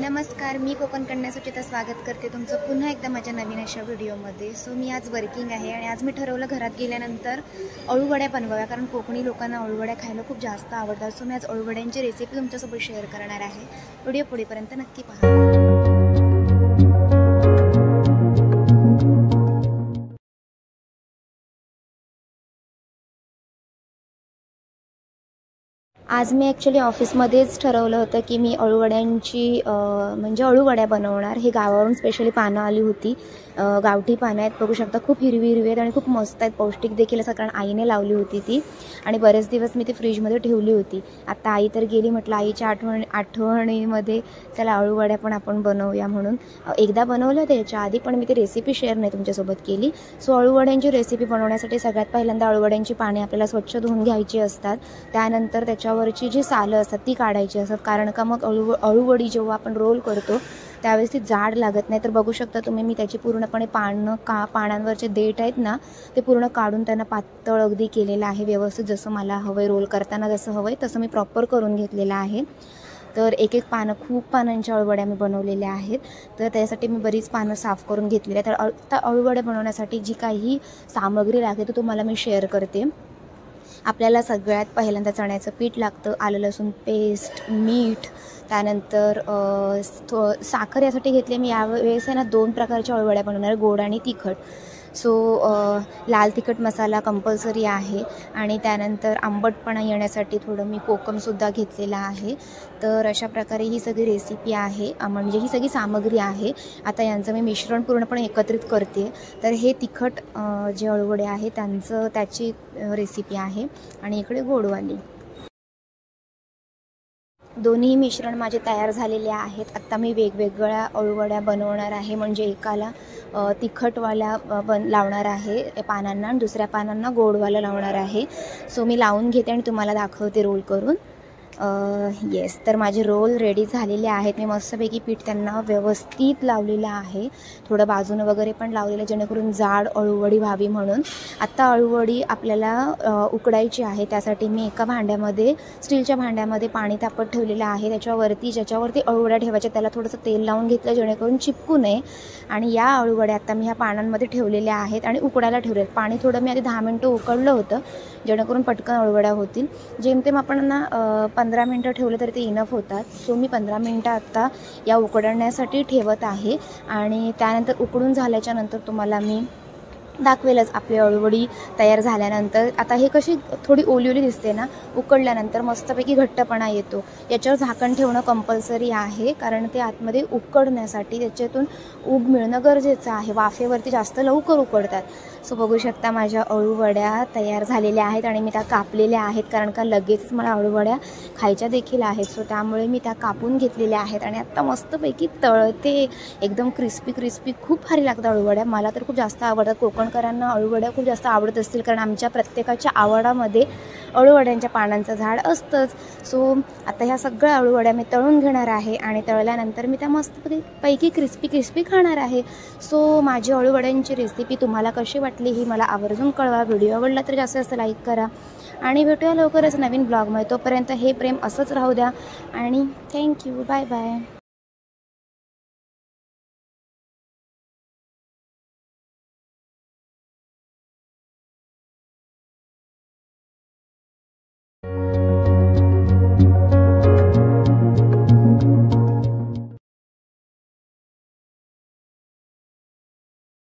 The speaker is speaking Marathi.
नमस्कार, मी कोकण कन्या सुचिता स्वागत करते तुमचं पुन्हा एकदा माझ्या नवीन अशा व्हिडिओमध्ये। सो मी आज वर्किंग आहे आणि आज मी ठरवलं घरात गेल्यानंतर अळूवड्या बनवाव्या, कारण कोकणी लोकांना अळूवड्या खायला खूप जास्त आवडतात। सो मी आज अळूवड्यांची रेसिपी तुमच्यासोबत शेअर करणार आहे। व्हिडिओ पुढेपर्यंत नक्की पहा। आज मी ॲक्च्युली ऑफिसमध्येच ठरवलं होतं की मी अळूवड्यांची म्हणजे अळूवड्या बनवणार। हे गावावरून स्पेशली पानं आली होती, गावठी पानं आहेत, बघू शकता खूप हिरवी हिरवी आहेत आणि खूप मस्त आहेत, पौष्टिक देखील असं, कारण आईने लावली होती ती आणि बरेच दिवस मी ती फ्रीजमध्ये ठेवली होती। आता आई तर गेली, म्हटलं आईच्या आठवणीमध्ये चला अळूवड्या पण आपण बनवूया म्हणून एकदा बनवलं होतं याच्या आधी, पण मी ती रेसिपी शेअर नाही तुमच्यासोबत केली। सो अळूवड्यांची रेसिपी बनवण्यासाठी सगळ्यात पहिल्यांदा अळूवड्यांची पाने आपल्याला स्वच्छ धुवून घ्यायची असतात। त्यानंतर त्याच्यावरची जी सालं असतात ती काढायची असतात, कारण का मग अळूवडी जेव्हा आपण रोल करतो त्यावेळेस ती जाड लागत नाही। तर बघू शकता तुम्ही, मी त्याची पूर्णपणे पानांवरचे देठ आहेत ना ते पूर्ण काढून त्यांना पातळ अगदी केलेलं आहे, व्यवस्थित जसं मला हवंय, रोल करताना जसं हवंय तसं मी प्रॉपर करून घेतलेलं आहे। तर एक एक पानं, खूप पानांच्या अळूवड्या मी बनवलेल्या आहेत, तर त्यासाठी मी बरीच पानं साफ करून घेतलेली आहेत। तर आता अळूवड्या बनवण्यासाठी जी काही सामग्री लागते ती तुम्हाला मी शेअर करते। आपल्याला सगळ्यात पहिल्यांदा चण्याचं पीठ लागतं, आलं लसूण पेस्ट, मीठ, त्यानंतर साखर यासाठी घेतली मी यावेळेस आहे ना 2 प्रकारच्या अळूवड्या बनवणार, गोड आणि तिखट। सो लाल तिखट मसाला कंपल्सरी आहे आणि त्यानंतर आंबटपणा येण्यासाठी थोडं मी कोकमसुद्धा घेतलेला आहे। तर अशा प्रकारे ही सगळी रेसिपी आहे, म्हणजे ही सगळी सामग्री आहे। आता यांचं मी मिश्रण पूर्णपणे एकत्रित करते। तर हे तिखट जे अळूवडे आहे त्याची रेसिपी आहे आणि इकडे गोडवाली। दोन्ही मिश्रण माझे तयार झालेले आहेत। आता मी वेगवेगळ्या अळूवड्या बनवणार आहे, म्हणजे एकाला तिखटवाल्या लावणार आहे पानांना आणि दुसऱ्या पानांना गोडवाला लावणार आहे। सो मी लावून घेते आणि तुम्हाला दाखवते रोल करून। येस, तर माझे रोल रेडी झालेले आहेत। मी मस्तपैकी पीठ त्यांना व्यवस्थित लावलेलं आहे, थोडं बाजूनं वगैरे पण लावलेलं, जेणेकरून जाड अळूवडी व्हावी म्हणून। आत्ता अळूवडी आपल्याला उकडायची आहे, त्यासाठी मी एका भांड्यामध्ये, स्टीलच्या भांड्यामध्ये पाणी तापत ठेवलेलं आहे। ज्याच्यावरती अळूवड्या ठेवायच्या त्याला थोडंसं तेल लावून घेतलं, जेणेकरून चिपकू नये। आणि या अळूवड्या आता मी ह्या पानांमध्ये ठेवलेल्या आहेत आणि उकडायला ठेवले। पाणी थोडं मी आधी 10 मिनटं उकळलं होतं, जेणेकरून पटकन अळूवड्या होतील। जेमतेम आपण ना 15 मिनटं ठेवलं तरी ते इनफ होतात। सो मी 15 मिनटं आत्ता या उकडण्यासाठी ठेवत आहे आणि त्यानंतर उकडून झाल्याच्या नंतर तुम्हाला मी दाखवेलच आपली अळूवडी तयार झाल्यानंतर। आता हे कशी थोडी ओली दिसते ना, उकडल्यानंतर मस्तपैकी घट्टपणा येतो। याच्यावर झाकण ठेवणं कंपल्सरी आहे, कारण ते आतमध्ये उकडण्यासाठी त्याच्यातून ऊब मिळणं गरजेचं आहे, वाफेवरती जास्त लवकर उकडतात। सो बघू शकता माझ्या अळूवड्या तयार झालेल्या आहेत आणि मी त्या कापलेल्या आहेत, कारण का लगेच मला अळूवड्या खायच्या देखील आहेत। सो त्यामुळे मी त्या कापून घेतलेल्या आहेत आणि आत्ता मस्तपैकी तळते, एकदम क्रिस्पी खूप भारी लागतात अळूवड्या। मला तर खूप जास्त आवडतात, कोकणकरांना अळूवड्या खूप जास्त आवडत असतील, कारण आमच्या प्रत्येकाच्या आवडामध्ये अळूवड्यांच्या पानांचं झाड असतंच। सो आता ह्या सगळ्या अळूवड्या मी तळून घेणार आहे आणि तळल्यानंतर मी त्या मस्तपैकी क्रिस्पी खाणार आहे। सो माझी अळूवड्यांची रेसिपी तुम्हाला कशी वाटली ही मला आवर्जून कळवा। व्हिडिओ आवडला तर जास्त लाईक करा आणि भेटूया लवकरच नवीन ब्लॉगमध्ये। तोपर्यंत हे प्रेम असंच राहू द्या आणि थँक्यू, बाय बाय।